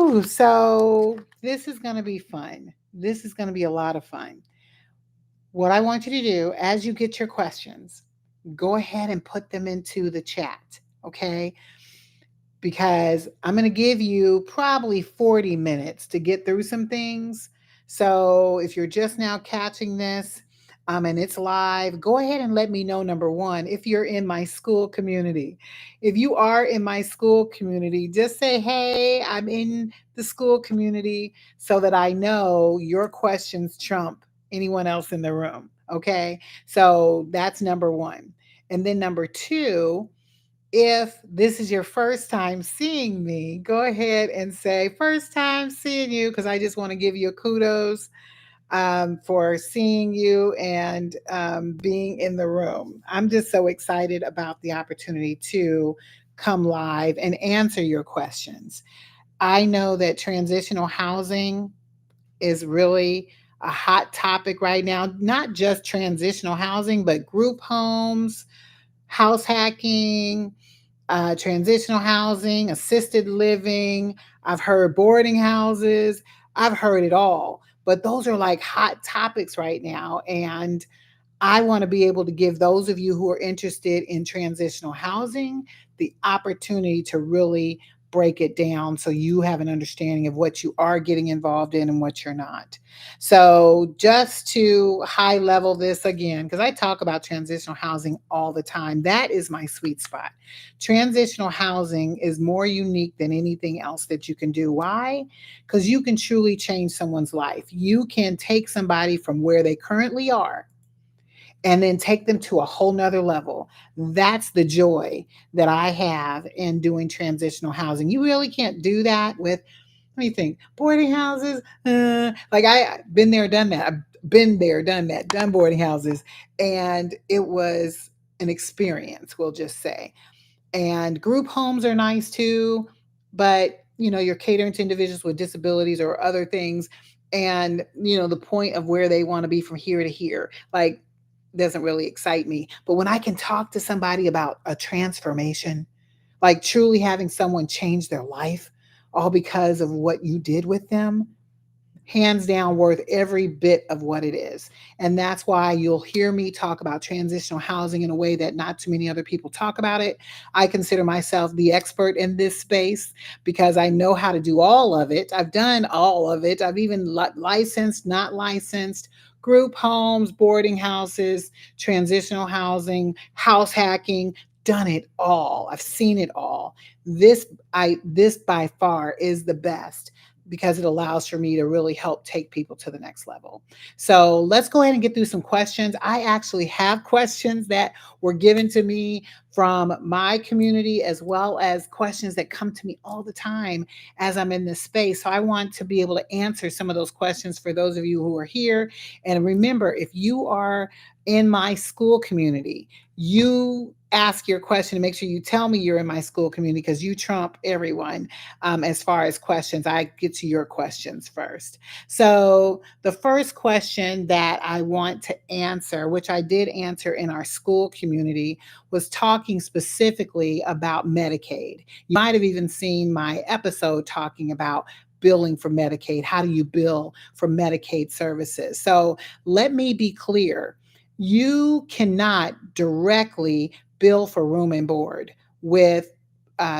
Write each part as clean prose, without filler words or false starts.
Whew, so this is going to be fun. This is going to be a lot of fun. What I want you to do as you get your questions, go ahead and put them into the chat, okay? Because I'm going to give you probably 40 minutes to get through some things. So if you're just now catching this and it's live, go ahead and let me know, number one, if you're in my school community. If you are in my school community, just say, hey, I'm in the school community so that I know your questions trump anyone else in the room. Okay. So that's number one. And then number two, if this is your first time seeing me, go ahead and say, first time seeing you, because I just want to give you a kudos for seeing you and being in the room. I'm just so excited about the opportunity to come live and answer your questions. I know that transitional housing is really a hot topic right now, not just transitional housing, but group homes, house hacking, transitional housing, assisted living. I've heard boarding houses. I've heard it all. But those are like hot topics right now. And I want to be able to give those of you who are interested in transitional housing the opportunity to really break it down so you have an understanding of what you are getting involved in and what you're not. So, just to high level this again, because I talk about transitional housing all the time, that is my sweet spot. Transitional housing is more unique than anything else that you can do. Why? Because you can truly change someone's life. You can take somebody from where they currently are and then take them to a whole nother level. That's the joy that I have in doing transitional housing. You really can't do that with, let me think, boarding houses. Like I've been there, done that. I've been there, done that, done boarding houses. And it was an experience, we'll just say. And group homes are nice too, but you're catering to individuals with disabilities or other things. And the point of where they want to be from here to here, like, doesn't really excite me. But when I can talk to somebody about a transformation, like truly having someone change their life, all because of what you did with them, hands down worth every bit of what it is. And that's why you'll hear me talk about transitional housing in a way that not too many other people talk about it. I consider myself the expert in this space because I know how to do all of it. I've done all of it. I've even licensed, not licensed, group homes, boarding houses, transitional housing, house hacking, done it all. I've seen it all. This by far is the best because it allows for me to really help take people to the next level. So let's go ahead and get through some questions. I actually have questions that were given to me from my community, as well as questions that come to me all the time as I'm in this space. So I want to be able to answer some of those questions for those of you who are here. And remember, if you are in my school community, you ask your question and make sure you tell me you're in my school community because you trump everyone as far as questions. I get to your questions first. So, the first question that I want to answer, which I did answer in our school community, was talking specifically about Medicaid. You might have even seen my episode talking about billing for Medicaid. How do you bill for Medicaid services? So, let me be clear. You cannot directly bill for room and board with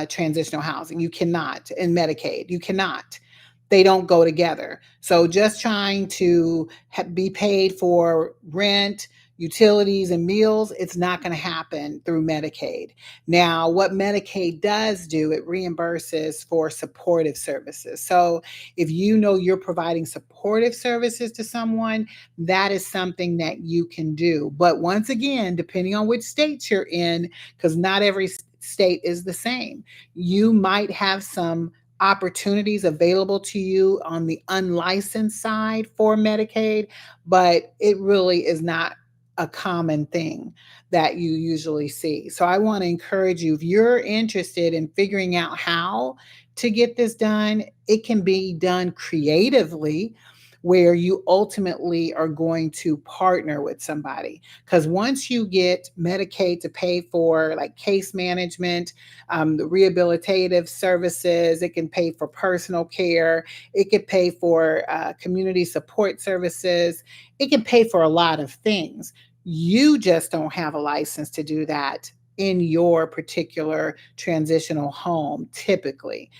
transitional housing. You cannot. In Medicaid, you cannot. They don't go together. So just trying to be paid for rent, utilities, and meals, it's not going to happen through Medicaid. Now, what Medicaid does do, it reimburses for supportive services. So if you know you're providing supportive services to someone, that is something that you can do. But once again, depending on which states you're in, because not every state is the same, you might have some opportunities available to you on the unlicensed side for Medicaid, but it really is not a common thing that you usually see. So I want to encourage you, if you're interested in figuring out how to get this done, it can be done creatively where you ultimately are going to partner with somebody. Because once you get Medicaid to pay for like case management, the rehabilitative services, it can pay for personal care, it can pay for community support services, it can pay for a lot of things. You just don't have a license to do that in your particular transitional home typically.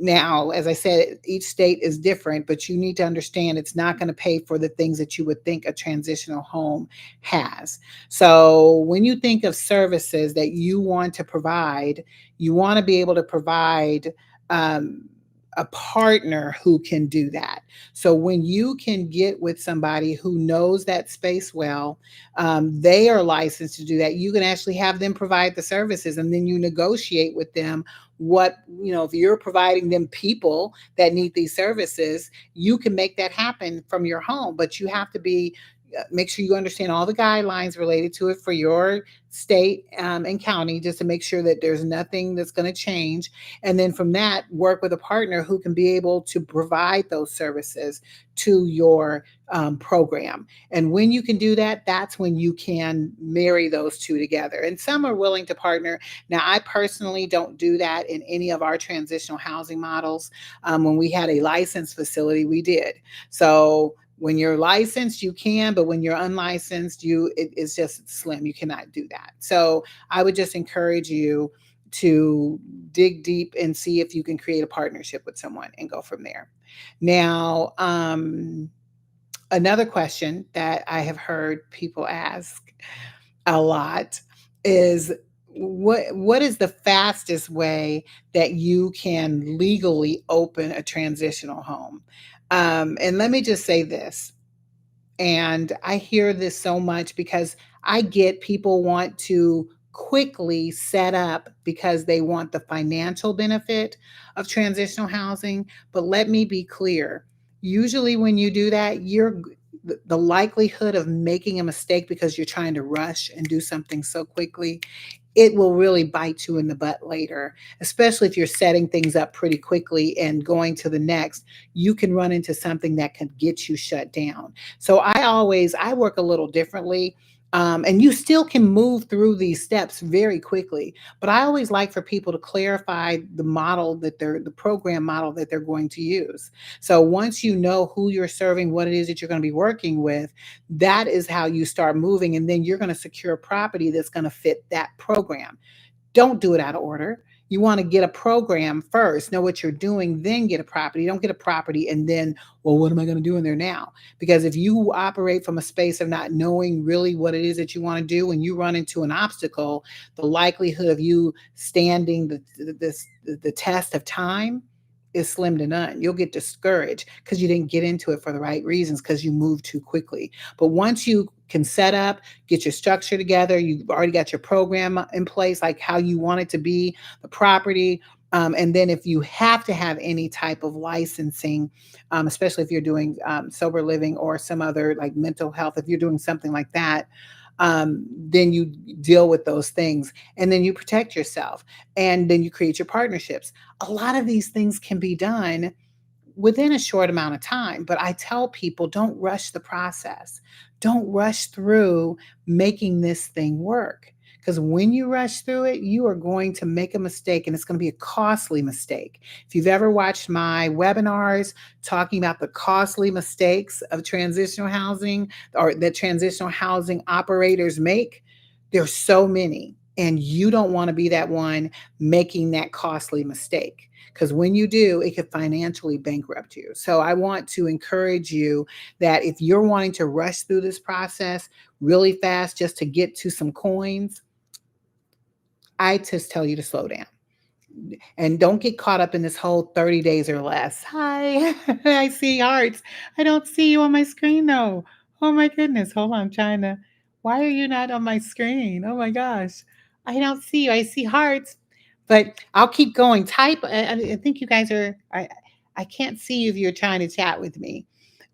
Now, as I said, each state is different, but you need to understand it's not going to pay for the things that you would think a transitional home has. So, when you think of services that you want to provide, you want to be able to provide um, a partner who can do that. So, when you can get with somebody who knows that space well, they are licensed to do that. You can actually have them provide the services, and then you negotiate with them what, if you're providing them people that need these services, you can make that happen from your home. But you have to be make sure you understand all the guidelines related to it for your state and county, just to make sure that there's nothing that's going to change. And then from that, work with a partner who can be able to provide those services to your program. And when you can do that, that's when you can marry those two together. And some are willing to partner. Now, I personally don't do that in any of our transitional housing models. When we had a licensed facility, we did. So when you're licensed, you can, but when you're unlicensed, it's just slim. You cannot do that. So I would just encourage you to dig deep and see if you can create a partnership with someone and go from there. Now, another question that I have heard people ask a lot is, what is the fastest way that you can legally open a transitional home? And let me just say this, and I hear this so much because I get people want to quickly set up because they want the financial benefit of transitional housing. But let me be clear. Usually, when you do that, the likelihood of making a mistake because you're trying to rush and do something so quickly, it will really bite you in the butt later, especially if you're setting things up pretty quickly and going to the next. You can run into something that can get you shut down. So I work a little differently. And you still can move through these steps very quickly. But I always like for people to clarify the program model that they're going to use. So once you know who you're serving, what it is that you're going to be working with, that is how you start moving. And then you're going to secure property that's going to fit that program. Don't do it out of order. You want to get a program first, know what you're doing, then get a property. Don't get a property and then, well, what am I going to do in there now? Because if you operate from a space of not knowing really what it is that you want to do, when you run into an obstacle, the likelihood of you standing the test of time is slim to none. You'll get discouraged because you didn't get into it for the right reasons, because you moved too quickly. But once you can set up, get your structure together, you've already got your program in place, like how you want it to be, the property. And then if you have to have any type of licensing, especially if you're doing sober living or some other like mental health, if you're doing something like that, then you deal with those things, and then you protect yourself, and then you create your partnerships. A lot of these things can be done within a short amount of time. But I tell people, don't rush the process. Don't rush through making this thing work. Because when you rush through it, you are going to make a mistake, and it's going to be a costly mistake. If you've ever watched my webinars talking about the costly mistakes of transitional housing, or that transitional housing operators make, there's so many. And you don't want to be that one making that costly mistake, because when you do, it could financially bankrupt you. So I want to encourage you that if you're wanting to rush through this process really fast just to get to some coins, I just tell you to slow down. And don't get caught up in this whole 30 days or less. Hi, I see hearts. I don't see you on my screen though. Oh my goodness. Hold on, I'm trying to. Why are you not on my screen? Oh my gosh. I don't see you. I see hearts, but I'll keep going. Type. I think you guys are. I can't see you if you're trying to chat with me.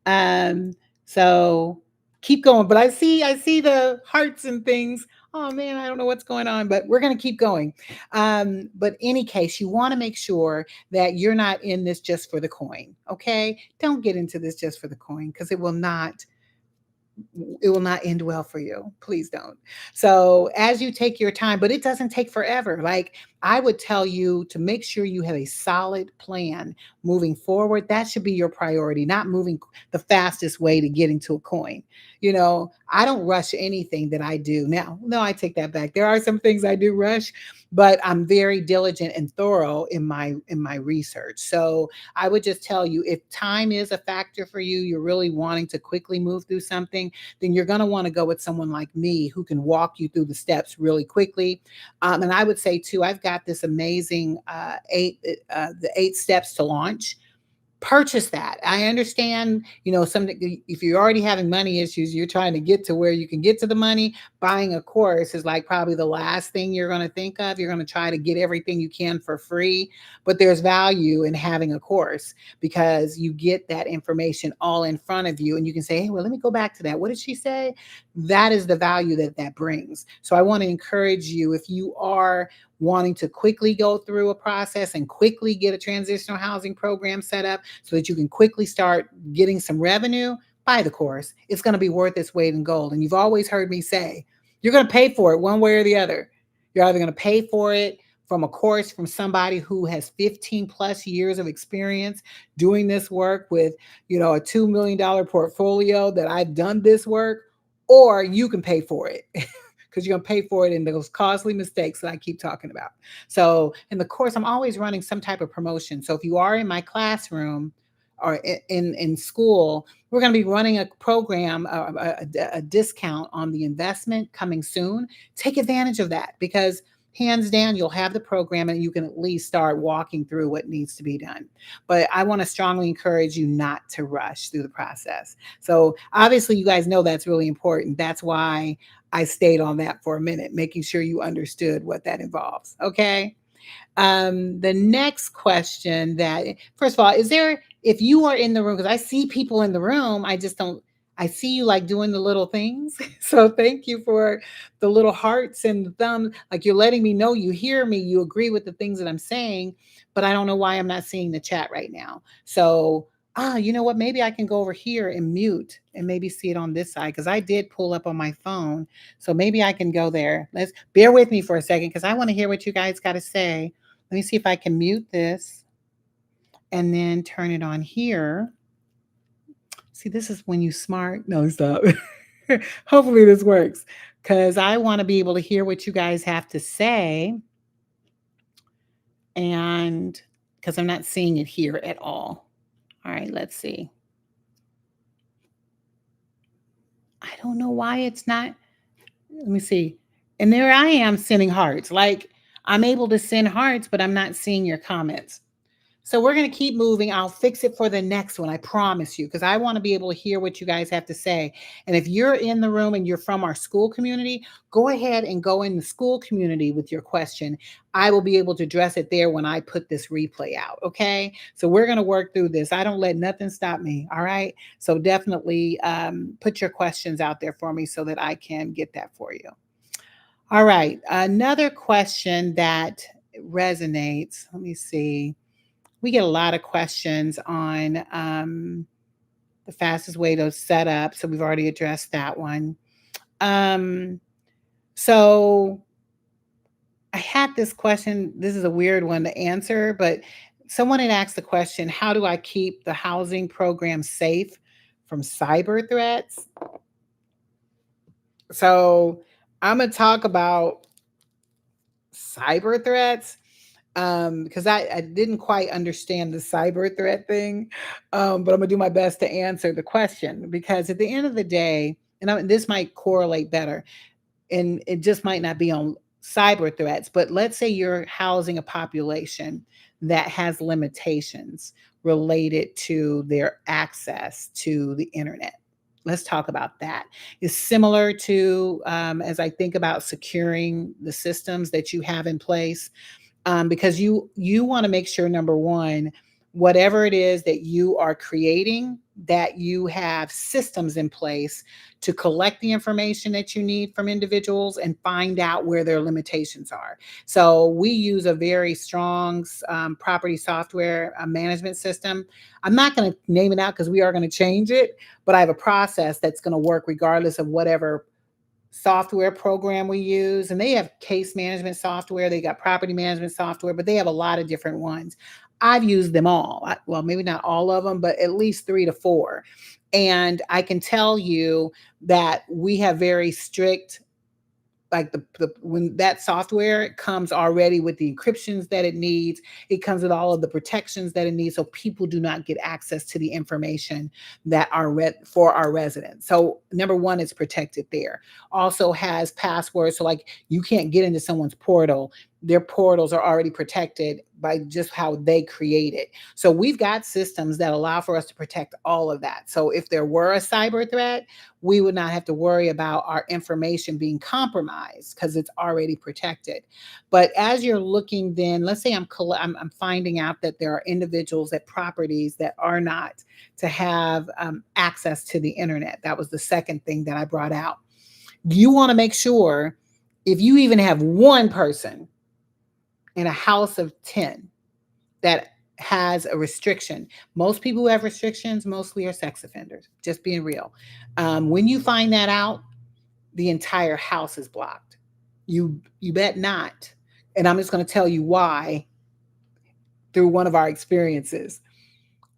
Um, so keep going. But I see the hearts and things Oh man, I don't know what's going on, but we're going to keep going. But any case, you want to make sure that you're not in this just for the coin. Okay, don't get into this just for the coin because it will not end well for you. Please don't. So, as you take your time, but it doesn't take forever. Like I would tell you to make sure you have a solid plan moving forward. That should be your priority, not moving the fastest way to getting to a coin. I don't rush anything that I do. Now, no, I take that back. There are some things I do rush, but I'm very diligent and thorough in my research. So, I would just tell you if time is a factor for you, you're really wanting to quickly move through something, then you're going to want to go with someone like me who can walk you through the steps really quickly. And I would say too, I've got this amazing the 8 steps to launch. Purchase that. I understand, something if you're already having money issues, you're trying to get to where you can get to the money. Buying a course is like probably the last thing you're going to think of. You're going to try to get everything you can for free, but there's value in having a course because you get that information all in front of you and you can say, hey, well, let me go back to that. What did she say? That is the value that brings. So I want to encourage you, if you are wanting to quickly go through a process and quickly get a transitional housing program set up so that you can quickly start getting some revenue, buy the course. It's going to be worth its weight in gold. And you've always heard me say, you're going to pay for it one way or the other. You're either going to pay for it from a course from somebody who has 15 plus years of experience doing this work with, a $2 million portfolio that I've done this work, or you can pay for it because you're going to pay for it in those costly mistakes that I keep talking about. So in the course, I'm always running some type of promotion. So if you are in my classroom or in school, we're going to be running a program, a discount on the investment coming soon. Take advantage of that because hands down, you'll have the program and you can at least start walking through what needs to be done. But I want to strongly encourage you not to rush through the process. So obviously, you guys know that's really important. That's why I stayed on that for a minute, making sure you understood what that involves. Okay. The next question that, first of all, is there, if you are in the room, because I see people in the room, I just don't, I see you like doing the little things. So thank you for the little hearts and the thumb. Like you're letting me know you hear me, you agree with the things that I'm saying, but I don't know why I'm not seeing the chat right now. So, you know what? Maybe I can go over here and mute and maybe see it on this side because I did pull up on my phone. So maybe I can go there. Let's bear with me for a second because I want to hear what you guys got to say. Let me see if I can mute this and then turn it on here. See, this is when you smart. No, stop. Hopefully this works because I want to be able to hear what you guys have to say. And because I'm not seeing it here at all. All right, let's see. I don't know why it's not. Let me see. And there I am sending hearts. Like I'm able to send hearts, but I'm not seeing your comments. So we're going to keep moving. I'll fix it for the next one. I promise you, because I want to be able to hear what you guys have to say. And if you're in the room and you're from our school community, go ahead and go in the school community with your question. I will be able to address it there when I put this replay out. Okay. So we're going to work through this. I don't let nothing stop me. All right. So definitely put your questions out there for me so that I can get that for you. All right. Another question that resonates. Let me see. We get a lot of questions on the fastest way to set up. So we've already addressed that one. Um, so I had this question. This is a weird one to answer, but someone had asked the question, how do I keep the housing program safe from cyber threats? So I'm going to talk about cyber threats because I didn't quite understand the cyber threat thing, but I'm gonna do my best to answer the question because at the end of the day, and this might correlate better, and it just might not be on cyber threats, but let's say you're housing a population that has limitations related to their access to the internet. Let's talk about that. It's similar to as I think about securing the systems that you have in place because you want to make sure number one, whatever it is that you are creating that you have systems in place to collect the information that you need from individuals and find out where their limitations are. So we use a very strong property software management system. I'm not going to name it out because we are going to change it, but I have a process that's going to work regardless of whatever software program we use. And they have case management software, they got property management software, but they have a lot of different ones. I've used them all. Well, maybe not all of them, but at least three to four. And I can tell you that we have very strict, like the when that software comes already with the encryptions that it needs, it comes with all of the protections that it needs, so people do not get access to the information that are for our residents. So number one, it's protected there. Also has passwords, so like you can't get into someone's portal. Their portals are already protected by just how they create it. So we've got systems that allow for us to protect all of that. So if there were a cyber threat, we would not have to worry about our information being compromised because it's already protected. But as you're looking, then let's say I'm finding out that there are individuals at properties that are not to have access to the internet. That was the second thing that I brought out. You want to make sure, if you even have one person in a house of 10 that has a restriction. Most people who have restrictions mostly are sex offenders, just being real. When you find that out, the entire house is blocked. You bet not. And I'm just going to tell you why through one of our experiences.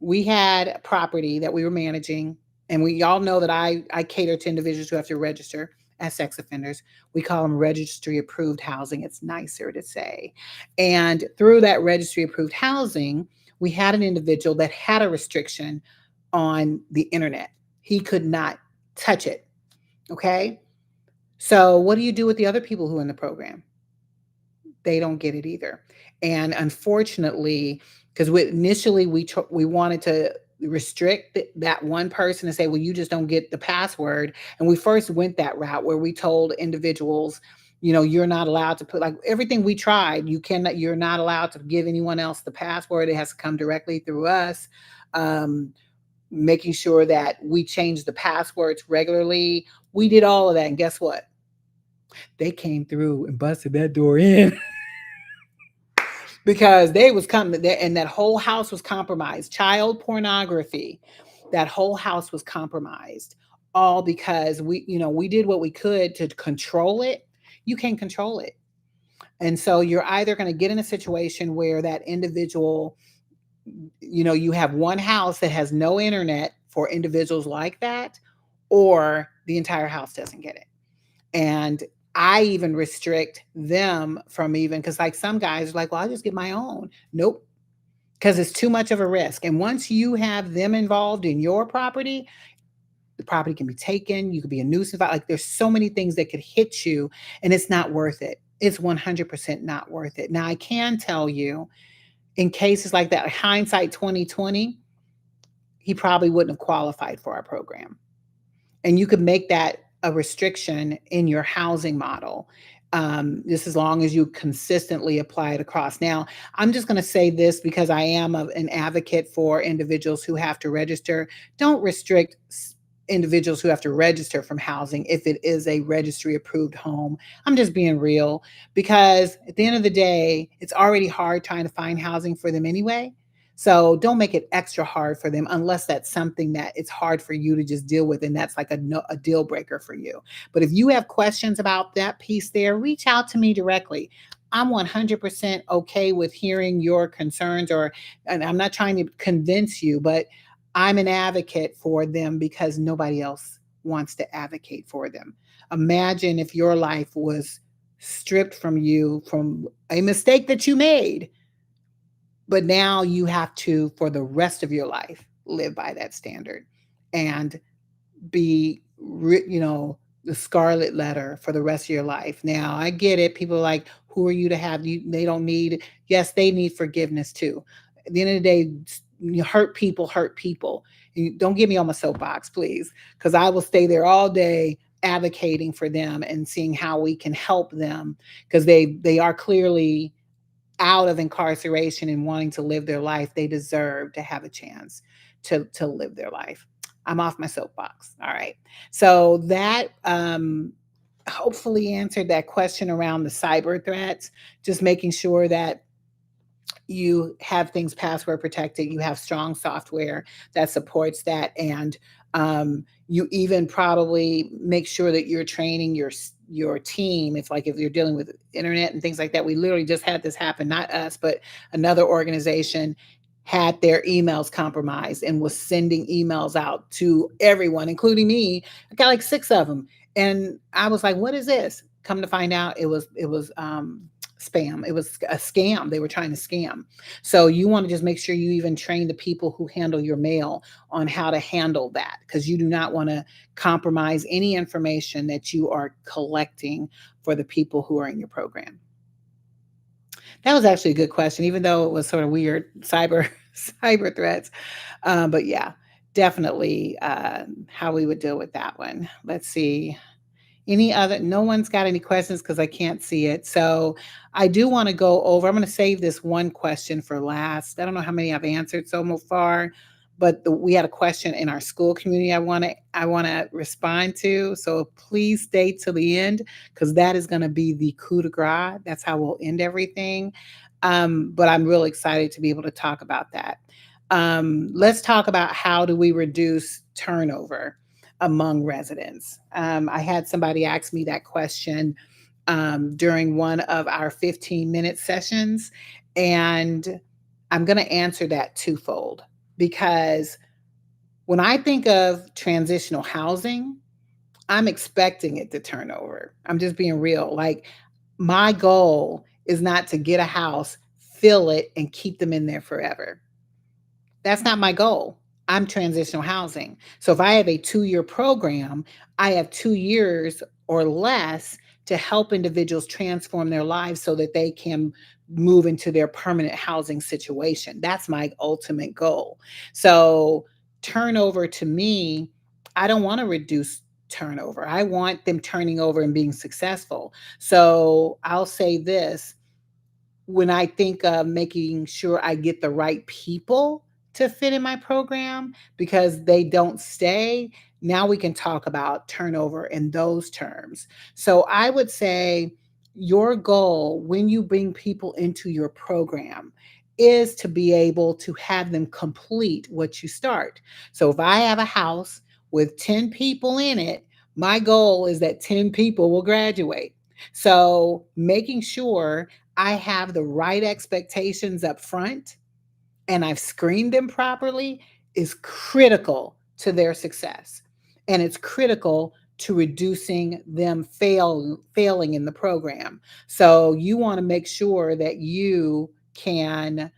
We had a property that we were managing, and we all know that I cater to individuals who have to register as sex offenders. We call them registry approved housing. It's nicer to say. And through that registry approved housing, we had an individual that had a restriction on the internet. He could not touch it. Okay. So, what do you do with the other people who are in the program? They don't get it either. And unfortunately, because initially we wanted to restrict that one person and say, well, you just don't get the password. And we first went that route where we told individuals, you're not allowed to put, like, everything we tried. You're not allowed to give anyone else the password. It has to come directly through us. Making sure that we change the passwords regularly. We did all of that. And guess what? They came through and busted that door in. Because they was coming there, and that whole house was compromised. Child pornography, that whole house was compromised, all because we did what we could to control it. You can't control it. And so you're either going to get in a situation where that individual, you have one house that has no internet for individuals like that, or the entire house doesn't get it. And I even restrict them from, even because, like, some guys are like, well, I'll just get my own. Nope. Because it's too much of a risk. And once you have them involved in your property, the property can be taken. You could be a nuisance. Like, there's so many things that could hit you, and it's not worth it. It's 100% not worth it. Now, I can tell you, in cases like that, hindsight 2020, he probably wouldn't have qualified for our program. And you could make that a restriction in your housing model. Just as long as you consistently apply it across. Now, I'm just going to say this because I am an advocate for individuals who have to register. Don't restrict individuals who have to register from housing if it is a registry approved home. I'm just being real, because at the end of the day, it's already hard trying to find housing for them anyway. So don't make it extra hard for them unless that's something that it's hard for you to just deal with, and that's like a deal breaker for you. But if you have questions about that piece there, reach out to me directly. I'm 100% okay with hearing your concerns, and I'm not trying to convince you, but I'm an advocate for them because nobody else wants to advocate for them. Imagine if your life was stripped from you from a mistake that you made, but now you have to, for the rest of your life, live by that standard and be, the scarlet letter for the rest of your life. Now, I get it. People are like, who are you to have you? They don't need, yes, they need forgiveness too. At the end of the day, you hurt people hurt people. Don't get me on my soapbox, please, because I will stay there all day advocating for them and seeing how we can help them, because they are clearly out of incarceration and wanting to live their life, they deserve to have a chance to live their life. I'm off my soapbox. All right. So that hopefully answered that question around the cyber threats, just making sure that you have things password protected, you have strong software that supports that, and you even probably make sure that you're training your team. It's like if you're dealing with internet and things like that. We literally just had this happen, not us, but another organization had their emails compromised and was sending emails out to everyone, including me. I got like six of them, and I was like, "What is this?" Come to find out, it was spam. It was a scam. They were trying to scam. So you want to just make sure you even train the people who handle your mail on how to handle that, because you do not want to compromise any information that you are collecting for the people who are in your program. That was actually a good question, even though it was sort of weird cyber cyber threats. But yeah, definitely how we would deal with that one. Let's see. Any other, no one's got any questions because I can't see it. So I do want to go over, I'm going to save this one question for last. I don't know how many I've answered so far, but we had a question in our school community I want to respond to. So please stay till the end, because that is going to be the coup de grace. That's how we'll end everything. But I'm really excited to be able to talk about that. Let's talk about how do we reduce turnover among residents. I had somebody ask me that question during one of our 15-minute sessions, and I'm going to answer that twofold, because when I think of transitional housing, I'm expecting it to turn over. I'm just being real. Like, my goal is not to get a house, fill it, and keep them in there forever. That's not my goal. I'm transitional housing. So if I have a 2-year program, I have 2 years or less to help individuals transform their lives so that they can move into their permanent housing situation. That's my ultimate goal. So turnover to me, I don't want to reduce turnover. I want them turning over and being successful. So I'll say this: when I think of making sure I get the right people to fit in my program because they don't stay, now we can talk about turnover in those terms. So I would say your goal when you bring people into your program is to be able to have them complete what you start. So if I have a house with 10 people in it, my goal is that 10 people will graduate. So making sure I have the right expectations up front and I've screened them properly is critical to their success. And it's critical to reducing them failing in the program. So you want to make sure that you can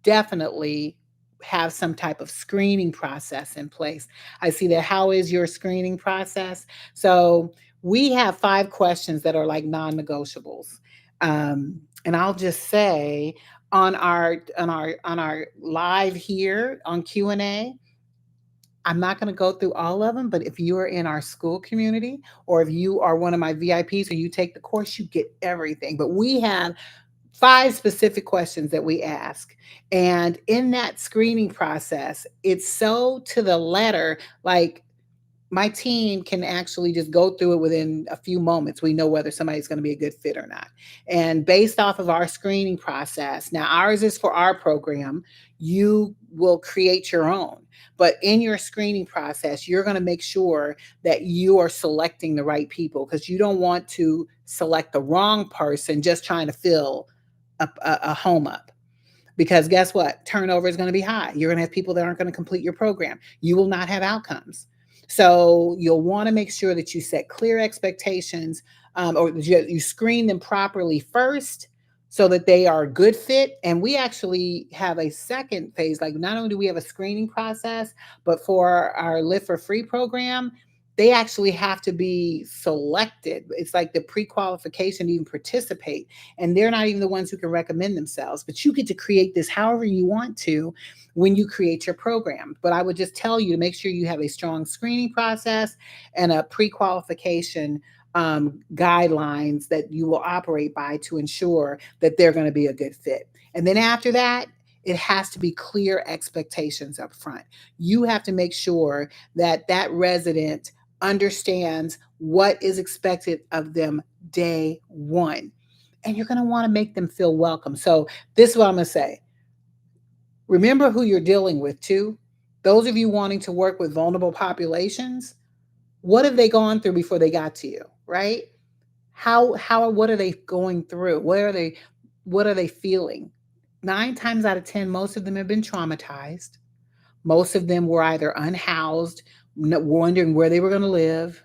definitely have some type of screening process in place. I see that. How is your screening process? So we have 5 questions that are like non-negotiables. And I'll just say on our live here on Q&A, I'm not going to go through all of them, but if you are in our school community or if you are one of my VIPs or you take the course, you get everything. But we have 5 specific questions that we ask. And in that screening process, it's so to the letter, like my team can actually just go through it within a few moments. We know whether somebody's going to be a good fit or not. And based off of our screening process, now ours is for our program, you will create your own. But in your screening process, you're going to make sure that you are selecting the right people, because you don't want to select the wrong person just trying to fill a home up, because guess what? Turnover is going to be high. You're going to have people that aren't going to complete your program. You will not have outcomes. So you'll want to make sure that you set clear expectations, or you screen them properly first so that they are a good fit. And we actually have a second phase. Like, not only do we have a screening process, but for our Live for Free program, they actually have to be selected. It's like the pre-qualification to even participate, and they're not even the ones who can recommend themselves, but you get to create this however you want to when you create your program. But I would just tell you to make sure you have a strong screening process and a pre-qualification guidelines that you will operate by to ensure that they're going to be a good fit. And then after that, it has to be clear expectations up front. You have to make sure that that resident understands what is expected of them day one. And you're going to want to make them feel welcome. So, this is what I'm going to say. Remember who you're dealing with, too. Those of you wanting to work with vulnerable populations, what have they gone through before they got to you, right? What are they going through? What are they feeling? 9 times out of 10, most of them have been traumatized. Most of them were either unhoused, wondering where they were going to live,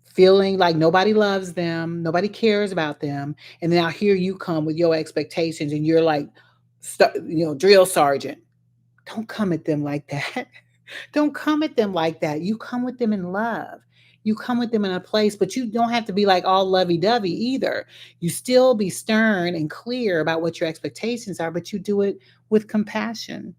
feeling like nobody loves them, nobody cares about them. And now here you come with your expectations, and you're like, drill sergeant. Don't come at them like that. Don't come at them like that. You come with them in love. You come with them in a place, but you don't have to be like all lovey dovey either. You still be stern and clear about what your expectations are, but you do it with compassion.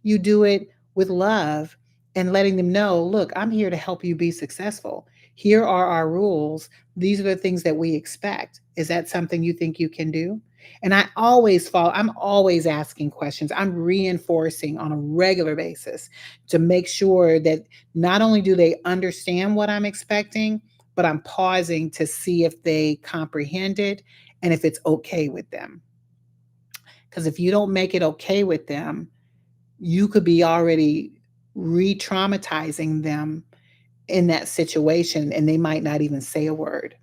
You do it with love and letting them know, look, I'm here to help you be successful. Here are our rules. These are the things that we expect. Is that something you think you can do? And I'm always asking questions. I'm reinforcing on a regular basis to make sure that not only do they understand what I'm expecting, but I'm pausing to see if they comprehend it and if it's okay with them. Because if you don't make it okay with them, you could be already re traumatizing them in that situation, and they might not even say a word.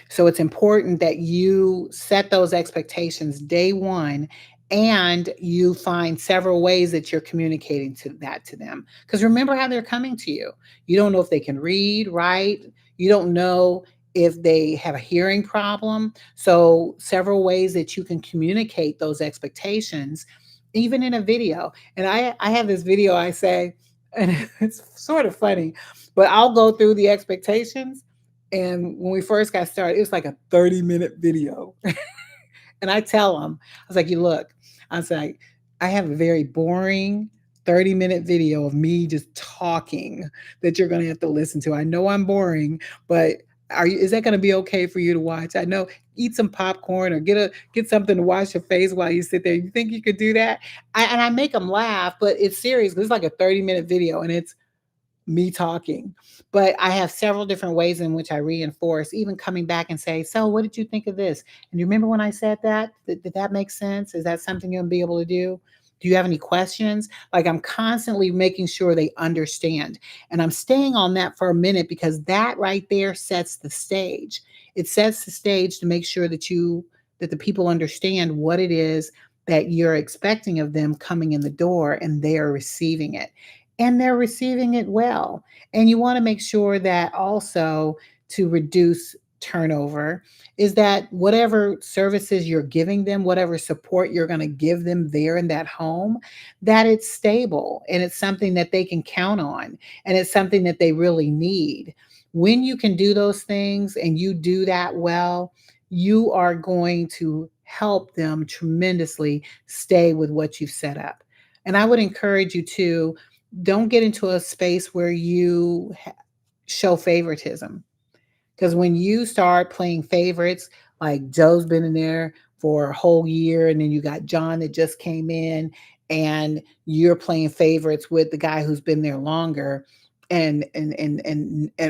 So it's important that you set those expectations day one, and you find several ways that you're communicating to them. Because remember how they're coming to you. You don't know if they can read, write. You don't know if they have a hearing problem. So several ways that you can communicate those expectations, even in a video. And I have this video I say, and it's sort of funny, but I'll go through the expectations, and when we first got started, it was like a 30-minute video. And I tell them, I was like, you look, I was like, I have a very boring 30-minute video of me just talking that you're going to have to listen to. I know I'm boring, but is that going to be okay for you to watch? I know, eat some popcorn or get something to wash your face while you sit there. You think you could do that? And I make them laugh, but it's serious. It's like a 30-minute video, and it's me talking. But I have several different ways in which I reinforce, even coming back and say, so what did you think of this? And you remember when I said that? Did that make sense? Is that something you'll be able to do? Do you have any questions? Like, I'm constantly making sure they understand. And I'm staying on that for a minute because that right there sets the stage. It sets the stage to make sure that the people understand what it is that you're expecting of them coming in the door, and they are receiving it, and they're receiving it well. And you want to make sure that also, to reduce turnover, is that whatever services you're giving them, whatever support you're going to give them there in that home, that it's stable and it's something that they can count on, and it's something that they really need. When you can do those things and you do that well, you are going to help them tremendously stay with what you've set up. And I would encourage you to don't get into a space where you show favoritism. Because when you start playing favorites, like Joe's been in there for a whole year, and then you got John that just came in, and you're playing favorites with the guy who's been there longer,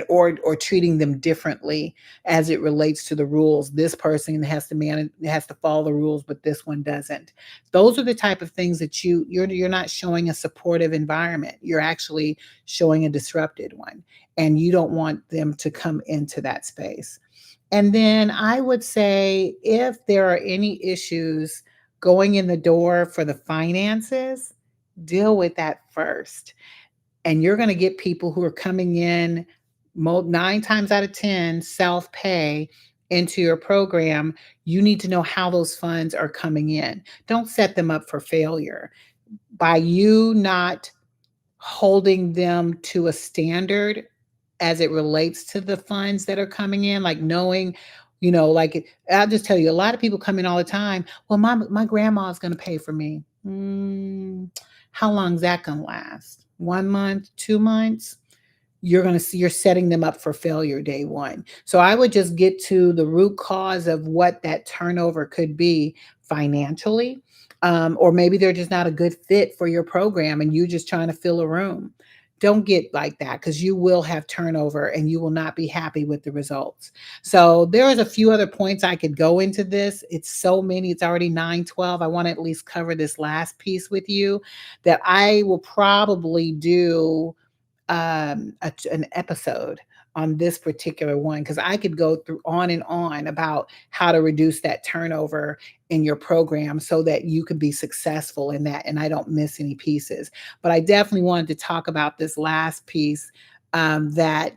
or treating them differently as it relates to the rules. This person has to follow the rules, but this one doesn't. Those are the type of things that you're not showing a supportive environment. You're actually showing a disrupted one, and you don't want them to come into that space. And then I would say, if there are any issues going in the door for the finances, deal with that first. And you're going to get people who are coming in 9 times out of 10 self pay into your program. You need to know how those funds are coming in. Don't set them up for failure by you not holding them to a standard as it relates to the funds that are coming in, like knowing, like, I'll just tell you, a lot of people come in all the time. Well, my grandma's going to pay for me. How long is that going to last? 1 month, 2 months? you're setting them up for failure day one. So I would just get to the root cause of what that turnover could be financially. Or maybe they're just not a good fit for your program and you just trying to fill a room. Don't get like that, because you will have turnover and you will not be happy with the results. So there is a few other points I could go into this. It's so many. It's already 9:12. I want to at least cover this last piece with you, that I will probably do an episode on this particular one, because I could go through on and on about how to reduce that turnover in your program so that you can be successful in that and I don't miss any pieces. But I definitely wanted to talk about this last piece that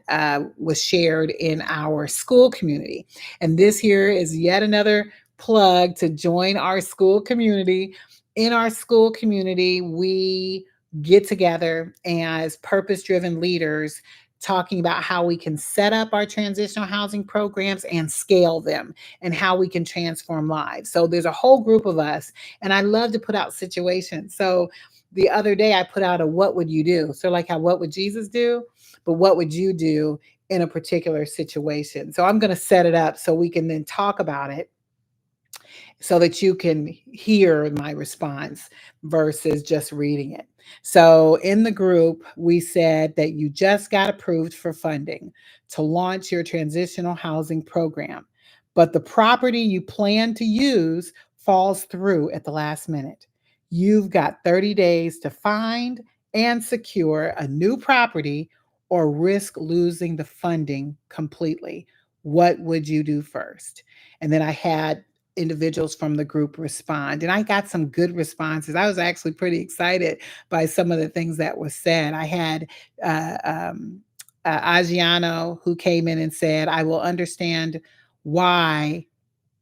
was shared in our school community. And this here is yet another plug to join our school community. In our school community, we get together as purpose driven leaders, talking about how we can set up our transitional housing programs and scale them and how we can transform lives. So there's a whole group of us, and I love to put out situations. So the other day I put out a what would you do? So, like how what would Jesus do? But what would you do in a particular situation? So I'm going to set it up so we can then talk about it so that you can hear my response versus just reading it. So, in the group, we said that you just got approved for funding to launch your transitional housing program, but the property you plan to use falls through at the last minute. You've got 30 days to find and secure a new property or risk losing the funding completely. What would you do first? And then I had individuals from the group respond. And I got some good responses. I was actually pretty excited by some of the things that were said. I had uh, um, Agiano, who came in and said, I will understand why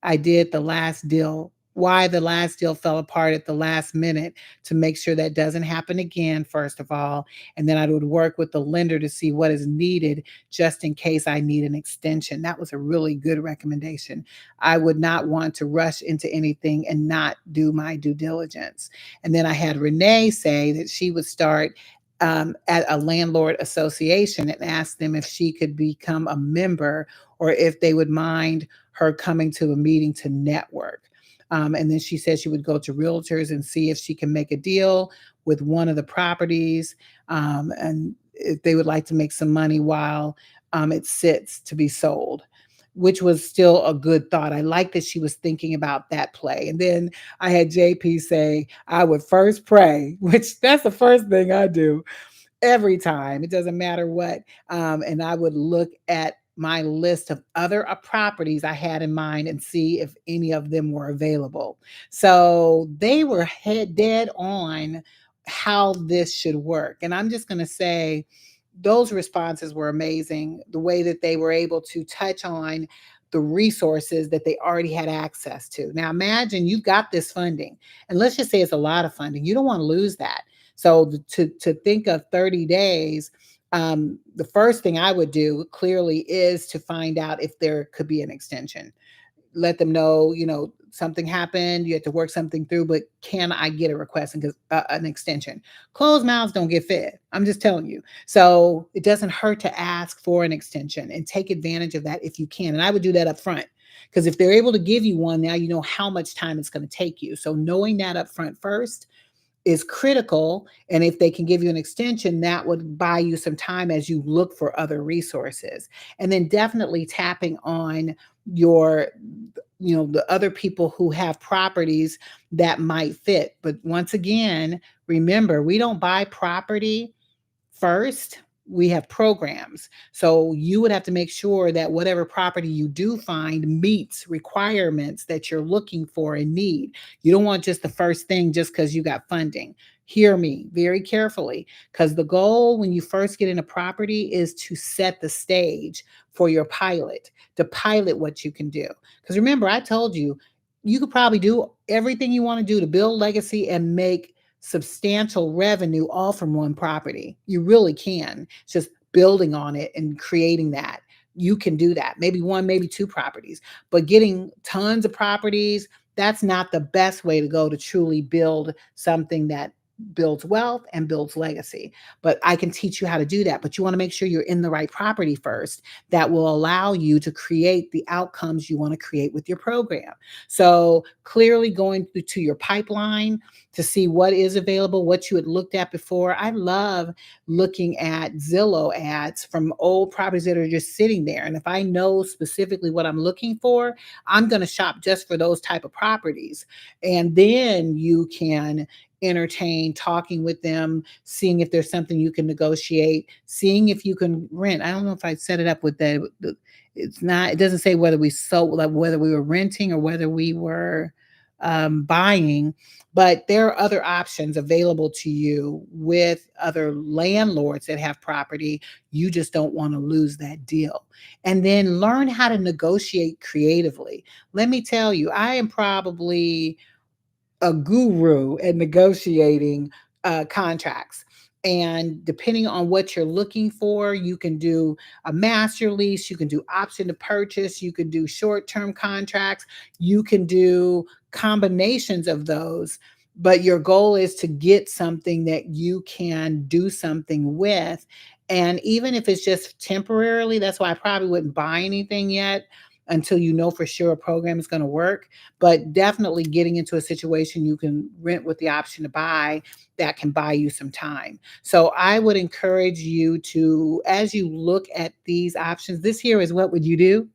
I did the last deal, why the last deal fell apart at the last minute, to make sure that doesn't happen again, first of all. And then I would work with the lender to see what is needed just in case I need an extension. That was a really good recommendation. I would not want to rush into anything and not do my due diligence. And then I had Renee say that she would start at a landlord association and ask them if she could become a member or if they would mind her coming to a meeting to network. And then she said she would go to realtors and see if she can make a deal with one of the properties, and if they would like to make some money while it sits to be sold, which was still a good thought. I like that she was thinking about that play. And then I had JP say, I would first pray, which that's the first thing I do every time. It doesn't matter what. And I would look at my list of other properties I had in mind and see if any of them were available. So they were head dead on how this should work. And I'm just going to say, those responses were amazing. The way that they were able to touch on the resources that they already had access to. Now, imagine you've got this funding, and let's just say it's a lot of funding. You don't want to lose that. So, to think of 30 days, the first thing I would do clearly is to find out if there could be an extension. Let them know, something happened, you had to work something through, but can I get a request and an extension? Closed mouths don't get fed. I'm just telling you. So it doesn't hurt to ask for an extension and take advantage of that if you can. And I would do that up front, because if they're able to give you one, now you know how much time it's going to take you. So knowing that up front first is critical. And if they can give you an extension, that would buy you some time as you look for other resources. And then definitely tapping on your, the other people who have properties that might fit. But once again, remember, we don't buy property first. We have programs. So you would have to make sure that whatever property you do find meets requirements that you're looking for and need. You don't want just the first thing just because you got funding. Hear me very carefully, because the goal when you first get in a property is to set the stage for your pilot, to pilot what you can do. Because remember, I told you, you could probably do everything you want to do to build legacy and make substantial revenue all from one property. You really can. It's just building on it and creating that. You can do that. Maybe one, maybe two properties, but getting tons of properties, that's not the best way to go to truly build something that builds wealth and builds legacy. But I can teach you how to do that. But you want to make sure you're in the right property first that will allow you to create the outcomes you want to create with your program. So clearly going to your pipeline to see what is available, what you had looked at before. I love looking at Zillow ads from old properties that are just sitting there. And if I know specifically what I'm looking for, I'm going to shop just for those type of properties. And then you can entertain talking with them, seeing if there's something you can negotiate, seeing if you can rent. I don't know if I set it up with the it's not, it doesn't say whether we sold, like whether we were renting or whether we were buying, but there are other options available to you with other landlords that have property. You just don't want to lose that deal. And then learn how to negotiate creatively. Let me tell you, I am probably a guru at negotiating contracts. And depending on what you're looking for, you can do a master lease, you can do option to purchase, you can do short term contracts, you can do combinations of those. But your goal is to get something that you can do something with. And even if it's just temporarily, that's why I probably wouldn't buy anything yet until you know for sure a program is going to work, but definitely getting into a situation you can rent with the option to buy that can buy you some time. So I would encourage you to, as you look at these options, this here is what would you do?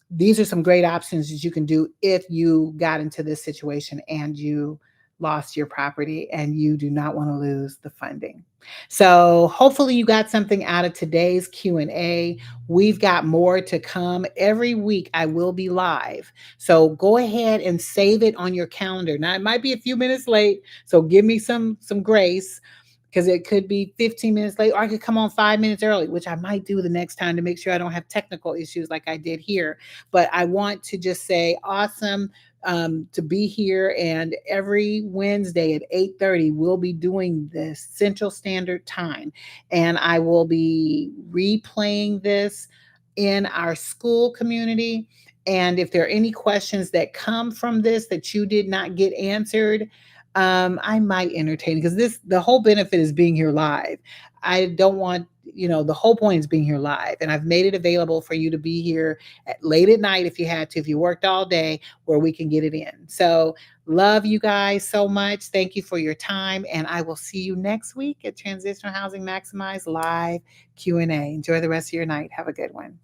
These are some great options that you can do if you got into this situation and you lost your property and you do not want to lose the funding. So hopefully you got something out of today's Q&A. We've got more to come. Every week I will be live. So go ahead and save it on your calendar. Now it might be a few minutes late, so give me some grace because it could be 15 minutes late, or I could come on 5 minutes early, which I might do the next time to make sure I don't have technical issues like I did here. But I want to just say, awesome to be here. And every Wednesday at 8:30, we'll be doing this Central Standard Time, and I will be replaying this in our school community. And if there are any questions that come from this that you did not get answered, I might entertain because this the whole benefit is being here live. I don't want, the whole point is being here live, and I've made it available for you to be here late at night if you had to, if you worked all day, where we can get it in. So love you guys so much. Thank you for your time, and I will see you next week at Transitional Housing Maximize live Q&A. Enjoy the rest of your night. Have a good one.